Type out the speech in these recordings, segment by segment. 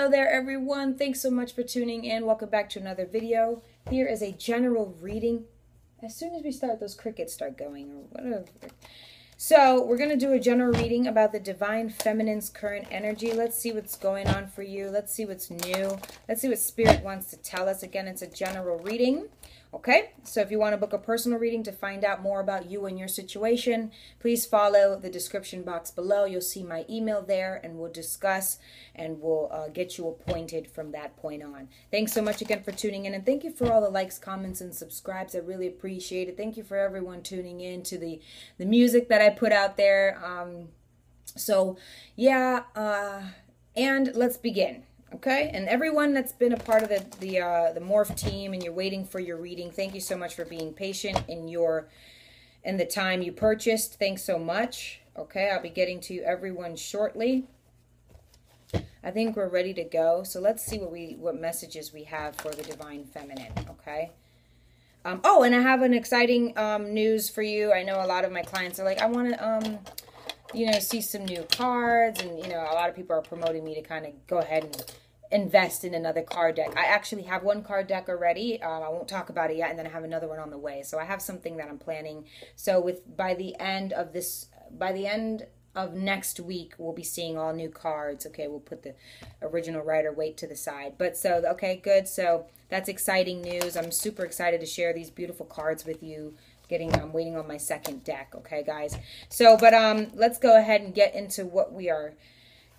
Hello there, everyone. Thanks so much for tuning in. Welcome back to another video. Here is a general reading. As soon as we start, those crickets start going or whatever. So we're going to do a general reading about the Divine Feminine's current energy. Let's see what's going on for you. Let's see what's new. Let's see what Spirit wants to tell us. Again, it's a general reading. Okay, so if you want to book a personal reading to find out more about you and your situation, please follow the description box below. You'll see my email there, and we'll discuss, and we'll get you appointed from that point on. Thanks so much again for tuning in, and thank you for all the likes, comments, and subscribes. I really appreciate it. Thank you for everyone tuning in to the music that I put out there. And let's begin. Okay, and everyone that's been a part of the Morph team and you're waiting for your reading, thank you so much for being patient in the time you purchased. Thanks so much. Okay, I'll be getting to everyone shortly. I think we're ready to go. So let's see what messages we have for the Divine Feminine. Okay. Oh, and I have an exciting news for you. I know a lot of my clients are like, I want to see some new cards, and a lot of people are promoting me to kind of go ahead and invest in another card deck. I actually have one card deck already. I won't talk about it yet, and then I have another one on the way. So I have something that I'm planning. So by the end of next week, we'll be seeing all new cards. Okay, we'll put the original Rider-Waite to the side. But so, okay, good. So that's exciting news. I'm super excited to share these beautiful cards with you. I'm waiting on my second deck, okay, guys? So, but let's go ahead and get into what we are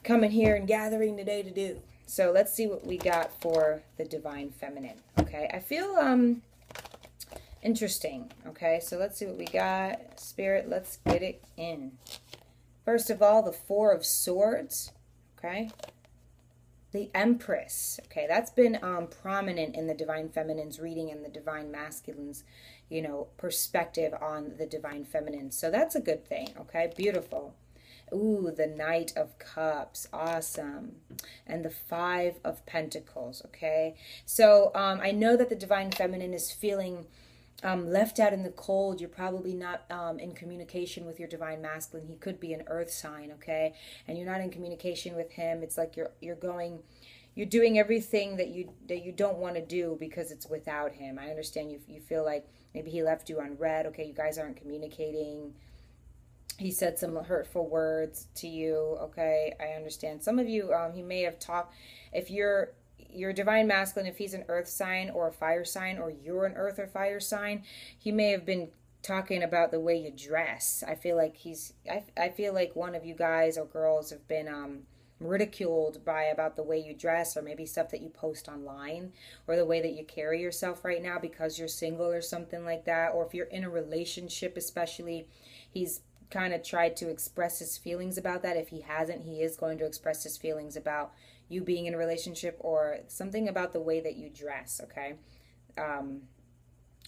coming here and gathering today to do. So let's see what we got for the Divine Feminine, okay? I feel interesting, okay? So let's see what we got. Spirit, let's get it in. First of all, the Four of Swords, okay? The Empress, okay? That's been prominent in the Divine Feminine's reading and the Divine Masculine's perspective on the Divine Feminine. So that's a good thing, okay? Beautiful. Ooh, the Knight of Cups. Awesome. And the Five of Pentacles, okay? So I know that the Divine Feminine is feeling left out in the cold. You're probably not in communication with your Divine Masculine. He could be an earth sign, okay? And you're not in communication with him. It's like you're doing everything that you don't want to do because it's without him. I understand you feel like maybe he left you on red. Okay, you guys aren't communicating. He said some hurtful words to you. Okay, I understand. Some of you, he may have talked. If your Divine Masculine, if he's an earth sign or a fire sign, or you're an earth or fire sign, he may have been talking about the way you dress. I feel like I feel like one of you guys or girls have been ridiculed about the way you dress, or maybe stuff that you post online, or the way that you carry yourself right now because you're single or something like that. Or if you're in a relationship, especially, he's kind of tried to express his feelings about that. If he hasn't, he is going to express his feelings about you being in a relationship, or something about the way that you dress, okay?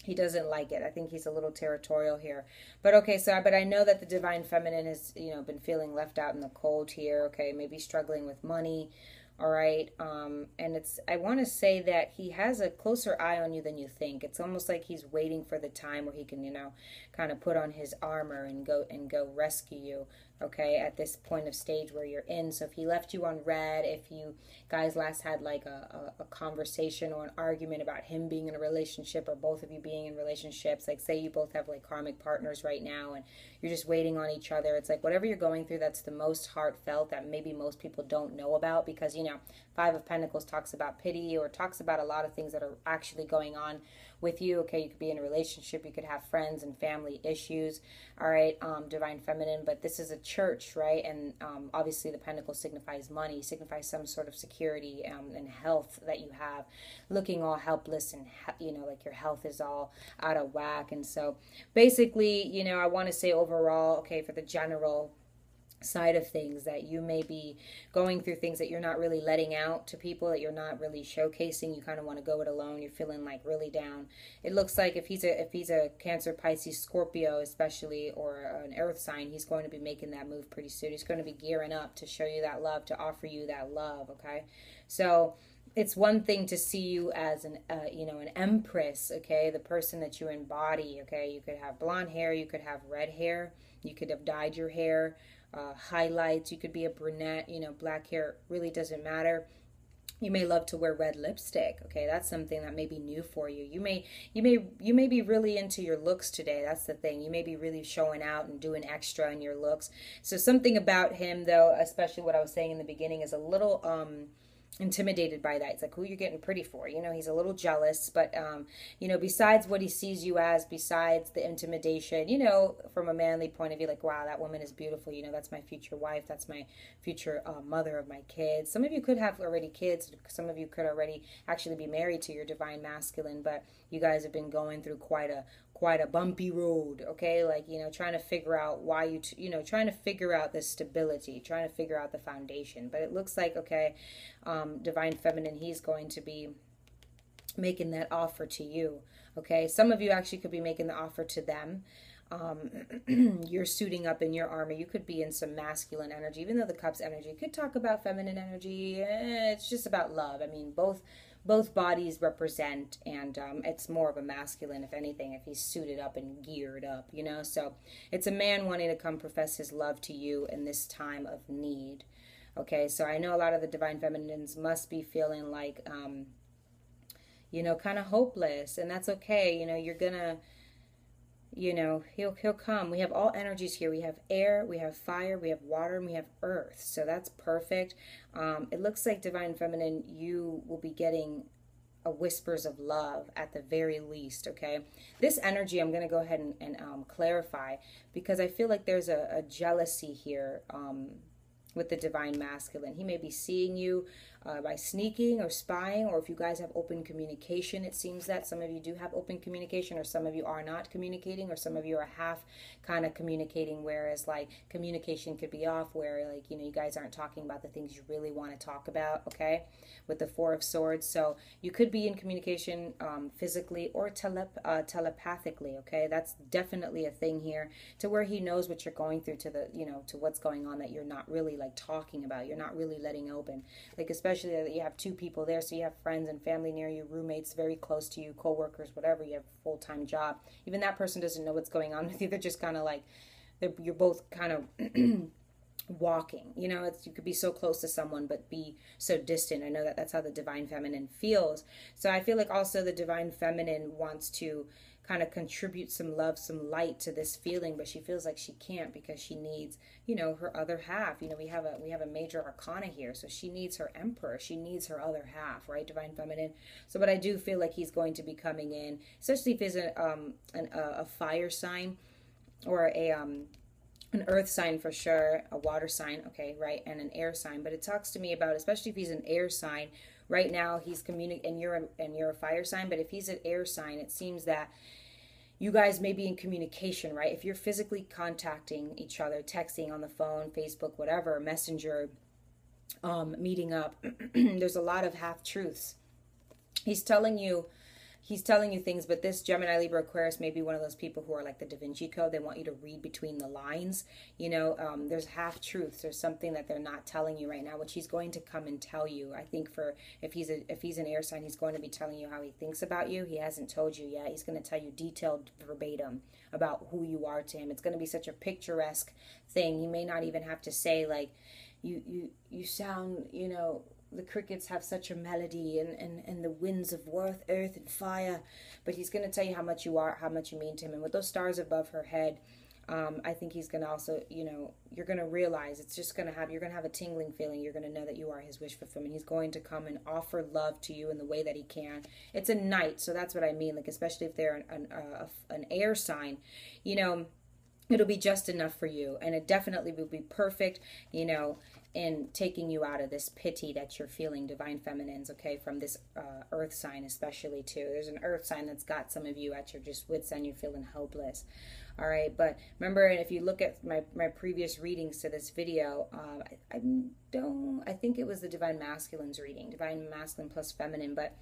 He doesn't like it. I think he's a little territorial here. But okay, but I know that the Divine Feminine has, been feeling left out in the cold here, okay? Maybe struggling with money, all right? And I want to say that he has a closer eye on you than you think. It's almost like he's waiting for the time where he can, kind of put on his armor and go rescue you, okay, at this point of stage where you're in. So if he left you on red, if you guys last had like a conversation or an argument about him being in a relationship, or both of you being in relationships, like say you both have like karmic partners right now and you're just waiting on each other, it's like whatever you're going through, that's the most heartfelt, that maybe most people don't know about, because Five of Pentacles talks about pity, or talks about a lot of things that are actually going on with you. Okay, you could be in a relationship, you could have friends and family issues, all right, Divine Feminine, but this is a church, right? And obviously the Pentacle signifies money, signifies some sort of security and health that you have, looking all helpless and like your health is all out of whack. And so basically, I want to say overall, okay, for the general side of things, that you may be going through things that you're not really letting out to people, that you're not really showcasing. You kind of want to go it alone. You're feeling like really down. It looks like if he's a Cancer, Pisces, Scorpio especially, or an earth sign, he's going to be making that move pretty soon. He's going to be gearing up to show you that love, to offer you that love, okay? So it's one thing to see you as an empress, okay, the person that you embody, okay? You could have blonde hair, you could have red hair, you could have dyed your hair, highlights, you could be a brunette, black hair, really doesn't matter. You may love to wear red lipstick. Okay, that's something that may be new for you. You may be really into your looks today. That's the thing. You may be really showing out and doing extra in your looks. So something about him though, especially what I was saying in the beginning, is a little intimidated by that. It's like, who you're getting pretty for? You know, he's a little jealous, but you know, besides what he sees you as, besides the intimidation, you know, from a manly point of view, like, wow, that woman is beautiful. You know, that's my future wife. That's my future mother of my kids. Some of you could have already kids. Some of you could already actually be married to your divine masculine, but you guys have been going through quite a bumpy road, okay? Like, you know, trying to figure out why you know, trying to figure out the stability, trying to figure out the foundation. But it looks like, okay, divine feminine, he's going to be making that offer to you, okay? Some of you actually could be making the offer to them. You're suiting up in your armor. You could be in some masculine energy, even though the Cups energy could talk about feminine energy. It's just about love. I mean, both bodies represent, and it's more of a masculine, if anything, if he's suited up and geared up, you know. So it's a man wanting to come profess his love to you in this time of need. Okay, so I know a lot of the divine feminines must be feeling like you know, kind of hopeless, and that's okay. You know, you're gonna, you know, he'll come. We have all energies here. We have air, we have fire, we have water, and we have earth. So that's perfect. It looks like divine feminine, you will be getting a whispers of love at the very least, okay? This energy I'm going to go ahead and clarify, because I feel like there's a jealousy here with the divine masculine. He may be seeing you by sneaking or spying, or if you guys have open communication, it seems that some of you do have open communication, or some of you are not communicating, or some of you are half kind of communicating, whereas like communication could be off, where like, you know, you guys aren't talking about the things you really want to talk about, okay, with the Four of Swords. So you could be in communication physically or telepathically, okay? That's definitely a thing here, to where he knows what you're going through, to the, you know, to what's going on that you're not really like talking about, you're not really letting open, like especially that you have two people there, so you have friends and family near you, roommates very close to you, co-workers, whatever, you have a full-time job. Even that person doesn't know what's going on with you. They're just kind of like, you're both kind of walking, you know. You could be so close to someone but be so distant. I know that that's how the divine feminine feels. So I feel like also the divine feminine wants to kind of contribute some love, some light to this feeling, but she feels like she can't, because she needs, you know, her other half. You know, we have a major arcana here, so she needs her emperor, she needs her other half, right, divine feminine. So but I do feel like he's going to be coming in, especially if he's a fire sign, or an earth sign for sure, a water sign, okay, right, and an air sign. But it talks to me about, especially if he's an air sign, right now he's and you're a fire sign, but if he's an air sign, it seems that you guys may be in communication, right? If you're physically contacting each other, texting on the phone, Facebook, whatever, messenger, meeting up, there's a lot of half truths. He's telling you things, but this Gemini, Libra, Aquarius may be one of those people who are like the Da Vinci Code. They want you to read between the lines. You know, there's half truths. There's something that they're not telling you right now, which he's going to come and tell you. I think if he's an air sign, he's going to be telling you how he thinks about you. He hasn't told you yet. He's going to tell you detailed verbatim about who you are to him. It's going to be such a picturesque thing. He may not even have to say like, you sound, you know, the crickets have such a melody, and the winds of earth and fire, but he's going to tell you how much you are, how much you mean to him. And with those stars above her head, I think he's going to also, you know, you're going to realize it's just going to have, you're going to have a tingling feeling. You're going to know that you are his wish fulfillment. He's going to come and offer love to you in the way that he can. It's a knight, so that's what I mean. Like, especially if they're an air sign, you know, it'll be just enough for you, and it definitely will be perfect, you know, in taking you out of this pity that you're feeling, divine feminines, okay, from this earth sign especially too. There's an earth sign that's got some of you at your just wits end, you're feeling hopeless. All right, but remember, and if you look at my previous readings to this video, I think it was the divine masculine's reading, divine masculine plus feminine, but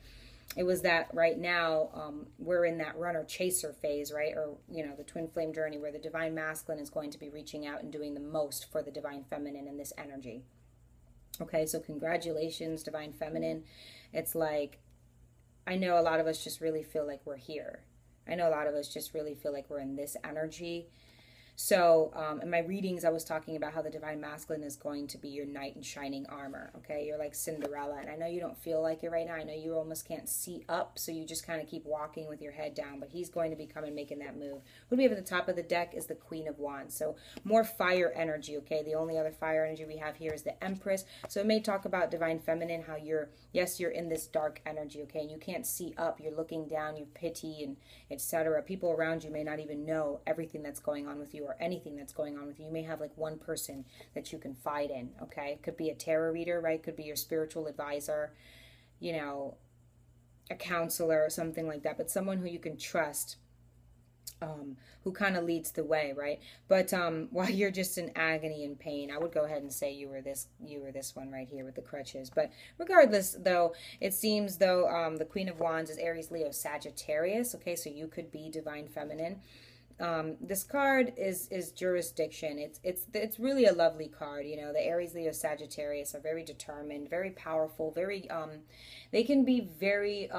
it was that right now we're in that runner chaser phase, right? Or, you know, the twin flame journey, where the divine masculine is going to be reaching out and doing the most for the divine feminine in this energy. Okay, so congratulations, divine feminine. It's like, I know a lot of us just really feel like we're here. I know a lot of us just really feel like we're in this energy. So in my readings, I was talking about how the divine masculine is going to be your knight in shining armor. Okay, you're like Cinderella, and I know you don't feel like it right now. I know you almost can't see up, so you just kind of keep walking with your head down, but he's going to be coming making that move. What we have at the top of the deck is the Queen of Wands, so more fire energy. Okay, the only other fire energy we have here is the Empress. So it may talk about divine feminine, how you're in this dark energy, okay, and you can't see up, you're looking down, you pity and etc. People around you may not even know everything that's going on with you or anything that's going on with you. You may have like one person that you confide in, okay? It could be a tarot reader, right? Could be your spiritual advisor, you know, a counselor or something like that, but someone who you can trust, who kind of leads the way, right? But while you're just in agony and pain, I would go ahead and say you were this one right here with the crutches. But regardless, though, it seems though the Queen of Wands is Aries, Leo, Sagittarius. Okay, so you could be divine feminine. This card is jurisdiction. It's really a lovely card. You know, the Aries, Leo, Sagittarius are very determined, very powerful, very they can be very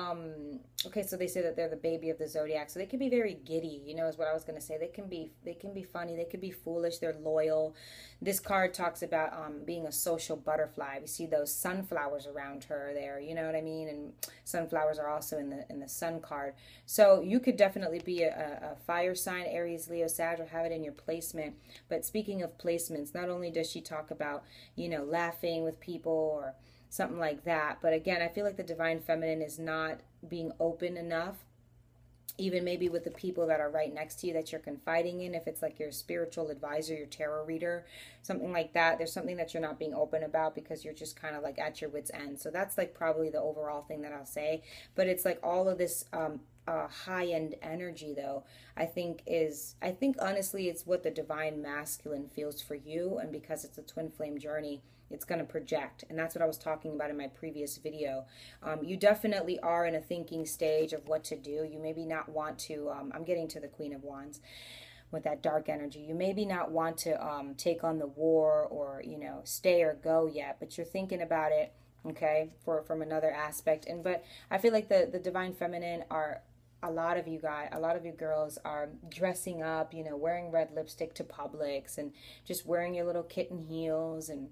okay, so they say that they're the baby of the zodiac, so they can be very giddy, you know, is what I was going to say. They can be funny, they could be foolish, they're loyal. This card talks about being a social butterfly. We see those sunflowers around her there, you know what I mean? And sunflowers are also in the sun card. So you could definitely be a fire sign, Aries, Leo, Sag, or have it in your placement. But speaking of placements, not only does she talk about, you know, laughing with people or something like that, but again, I feel like the divine feminine is not being open enough, even maybe with the people that are right next to you that you're confiding in. If it's like your spiritual advisor, your tarot reader, something like that, there's something that you're not being open about because you're just kind of like at your wit's end. So that's like probably the overall thing that I'll say. But it's like all of this high-end energy, though, I think honestly it's what the divine masculine feels for you, and because it's a twin flame journey, it's going to project. And that's what I was talking about in my previous video. You definitely are in a thinking stage of what to do. You maybe not want to, I'm getting to the Queen of Wands with that dark energy. You maybe not want to take on the war or, you know, stay or go yet, but you're thinking about it, okay, from another aspect. But I feel like the divine feminine are, a lot of you girls are dressing up, you know, wearing red lipstick to Publix and just wearing your little kitten heels, and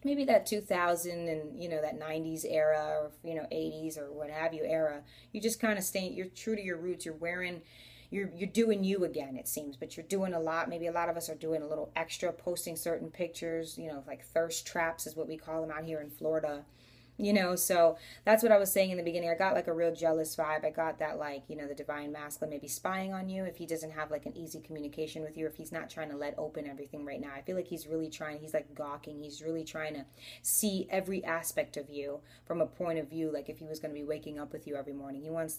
maybe that 2000 and, you know, that 90s era, or, you know, 80s or what have you era. You just kind of you're true to your roots. You're wearing, you're doing you again, it seems, but you're doing a lot. Maybe a lot of us are doing a little extra, posting certain pictures, you know, like thirst traps is what we call them out here in Florida. You know, so that's what I was saying in the beginning. I got like a real jealous vibe. I got that, like, you know, the divine masculine may be spying on you if he doesn't have like an easy communication with you, if he's not trying to let open everything right now. I feel like he's really trying, he's like gawking. He's really trying to see every aspect of you from a point of view, like if he was going to be waking up with you every morning. He wants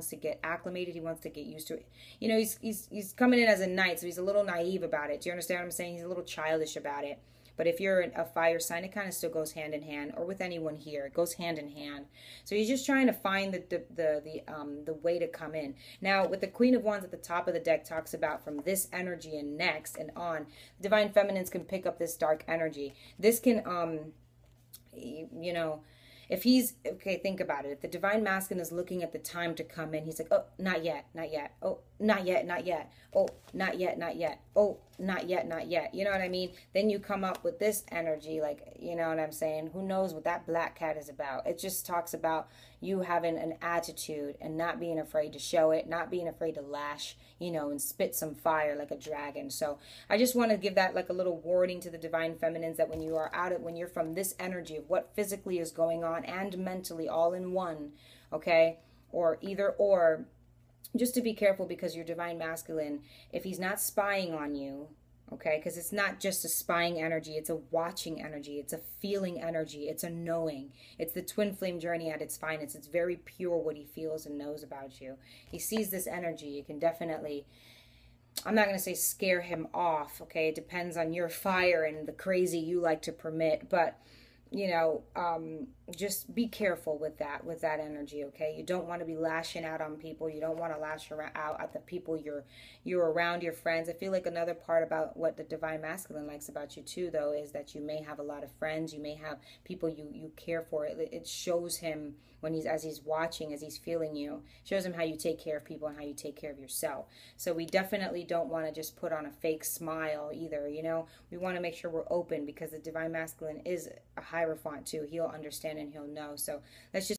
to get acclimated. He wants to get used to it. You know, he's coming in as a knight, so he's a little naive about it. Do you understand what I'm saying? He's a little childish about it. But if you're a fire sign, it kind of still goes hand in hand, or with anyone here, it goes hand in hand. So he's just trying to find the way to come in. Now, with the Queen of Wands at the top of the deck, talks about from this energy and next and on, divine feminines can pick up this dark energy. This can, you know, if he's, okay, think about it. If the divine masculine is looking at the time to come in, he's like, oh, not yet, not yet. Oh, not yet, not yet. Oh, not yet, not yet. Oh, not yet, not yet. You know what I mean? Then you come up with this energy, like, you know what I'm saying? Who knows what that black cat is about? It just talks about you having an attitude and not being afraid to show it, not being afraid to lash, you know, and spit some fire like a dragon. So I just want to give that like a little warning to the divine feminines, that when you are when you're from this energy of what physically is going on and mentally all in one, okay, or either or, just to be careful, because your divine masculine, if he's not spying on you, okay, because it's not just a spying energy, it's a watching energy, it's a feeling energy, it's a knowing. It's the twin flame journey at its finest. It's very pure what he feels and knows about you. He sees this energy. You can definitely, I'm not going to say scare him off, okay, it depends on your fire and the crazy you like to permit, but, you know, just be careful with that energy, okay? You don't want to be lashing out on people. You don't want to out at the people you're around, your friends. I feel like another part about what the divine masculine likes about you too, though, is that you may have a lot of friends. You may have people you care for. It shows him when he's, as he's watching, as he's feeling you, shows him how you take care of people and how you take care of yourself. So we definitely don't want to just put on a fake smile either. You know, we want to make sure we're open, because the divine masculine is a hierophant too. He'll understand and he'll know. So let's just